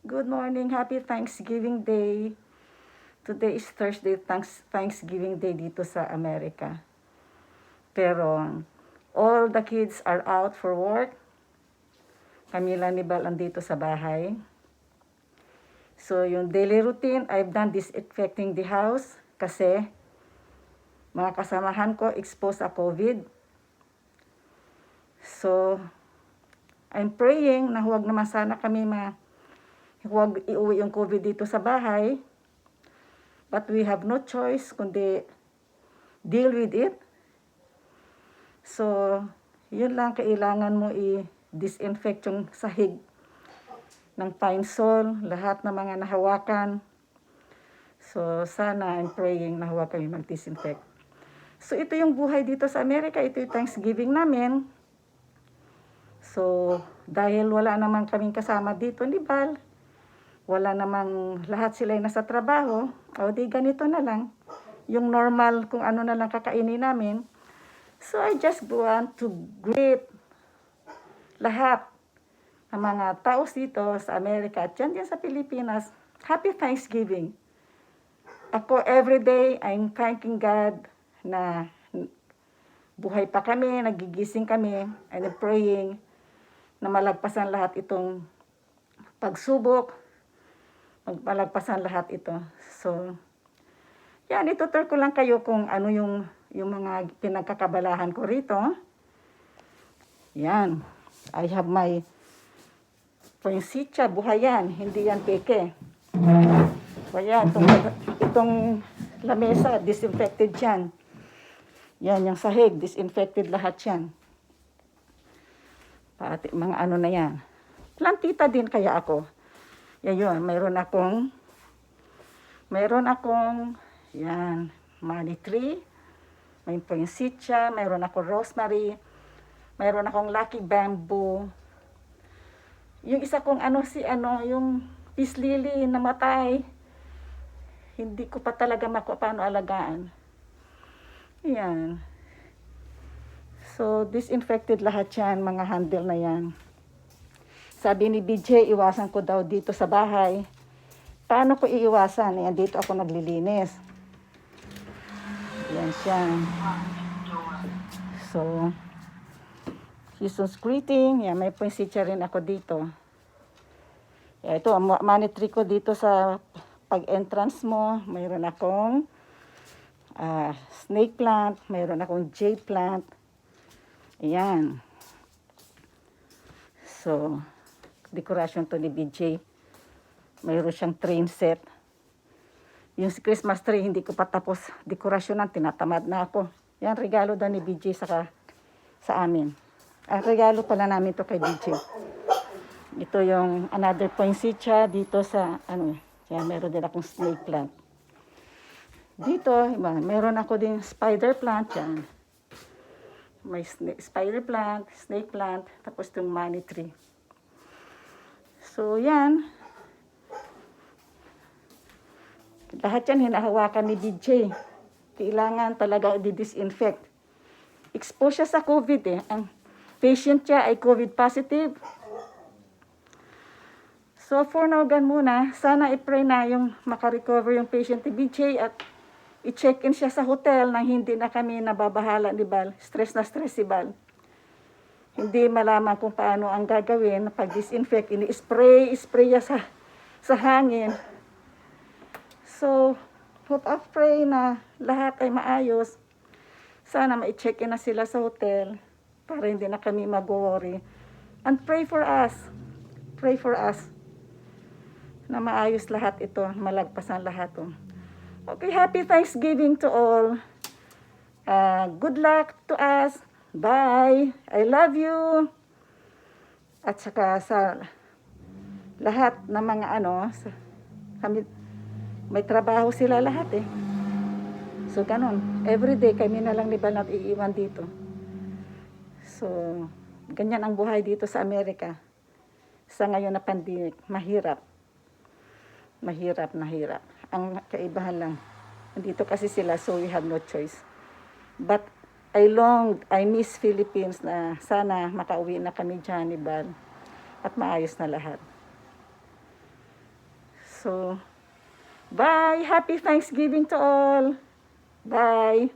Good morning. Happy Thanksgiving Day. Today is Thursday, Thanksgiving Day dito sa Amerika. Pero all the kids are out for work. Kami lang ni Bal andito sa bahay. So yung daily routine, I've done disinfecting the house kasi mga kasamahan ko exposed sa COVID. So I'm praying na huwag naman sana kami huwag iuwi yung COVID dito sa bahay. But we have no choice kundi deal with it. So, yun lang kailangan mo i-disinfect yung sahig ng Pine-Sol, lahat ng mga nahawakan. So, sana I'm praying na huwag kami mag-disinfect. So, ito yung buhay dito sa Amerika. Ito yung Thanksgiving namin. So, dahil wala naman kaming kasama dito ni Bal, wala namang lahat sila nasa trabaho, o di ganito na lang. Yung normal kung ano na lang kakainin namin. So I just want to greet lahat ng mga tao dito sa Amerika at dyan sa Pilipinas. Happy Thanksgiving. Ako everyday I'm thanking God na buhay pa kami, nagigising kami, and I'm praying na malagpasan lahat itong pagsubok, magpalagpasan lahat ito. So, yan, itutur ko lang kayo kung ano yung mga pinagkakabalahan ko rito. Yan, I have my poinsettia, buhay yan, hindi yan peke. So, yan, itong lamesa, disinfected yan. Yan, yung sahig, disinfected lahat yan. Pati mga ano na yan. Plantita din kaya ako. Yan yun, mayroon akong, yan, money tree, may poinsettia, mayroon akong rosemary, mayroon akong lucky bamboo. Yung isa kong yung peace lily namatay, hindi ko pa talaga paano alagaan. Yan. So, disinfected lahat yan, mga handle na yan. Sabi ni BJ, iwasan ko daw dito sa bahay. Paano ko iiwasan? Yan, dito ako naglilinis. Yan siya. So, season's greeting. Yan, may poinsettia rin ako dito. Yan, ito, money tree ko dito sa pag-entrance mo. Mayroon akong snake plant. Mayroon akong jade plant. Ayan. So, dekorasyon to ni BJ. Mayroon siyang train set. Yung Christmas tree, hindi ko pa tapos dekorasyonan. Tinatamad na ako. Yan, regalo daw ni BJ sa amin. Regalo pala namin to kay BJ. Ito yung another poinsettia dito sa, yan, meron din akong snake plant. Dito, meron ako din spider plant yan. May spider plant, snake plant, tapos itong money tree. So, yan. Lahat yan hinahawakan ni DJ. Kailangan talaga i-disinfect. Exposed siya sa COVID eh. Ang patient niya ay COVID positive. So, for now, muna. Sana i-pray na yung makarecover yung patient ni BJ at i-check-in siya sa hotel nang hindi na kami nababahala ni Bal. Stress na stress si Bal. Hindi malaman kung paano ang gagawin pag disinfect. Ini-spray niya sa hangin. So, hope I pray na lahat ay maayos. Sana ma-check-in na sila sa hotel para hindi na kami mag-worry. And pray for us. Pray for us na maayos lahat ito, malagpasan lahat ito. Okay, happy Thanksgiving to all. Good luck to us. Bye. I love you. At saka sa lahat ng mga kami, may trabaho sila lahat eh. So, ganun. Everyday kami na lang ni Bal iiwan dito. So, ganyan ang buhay dito sa Amerika. Sa ngayon na pandemic, mahirap. Mahirap. Ang kaibahan lang, dito kasi sila, so we have no choice. But I miss Philippines na sana makauwi na kami dyan ni Bal at maayos na lahat. So, bye! Happy Thanksgiving to all! Bye!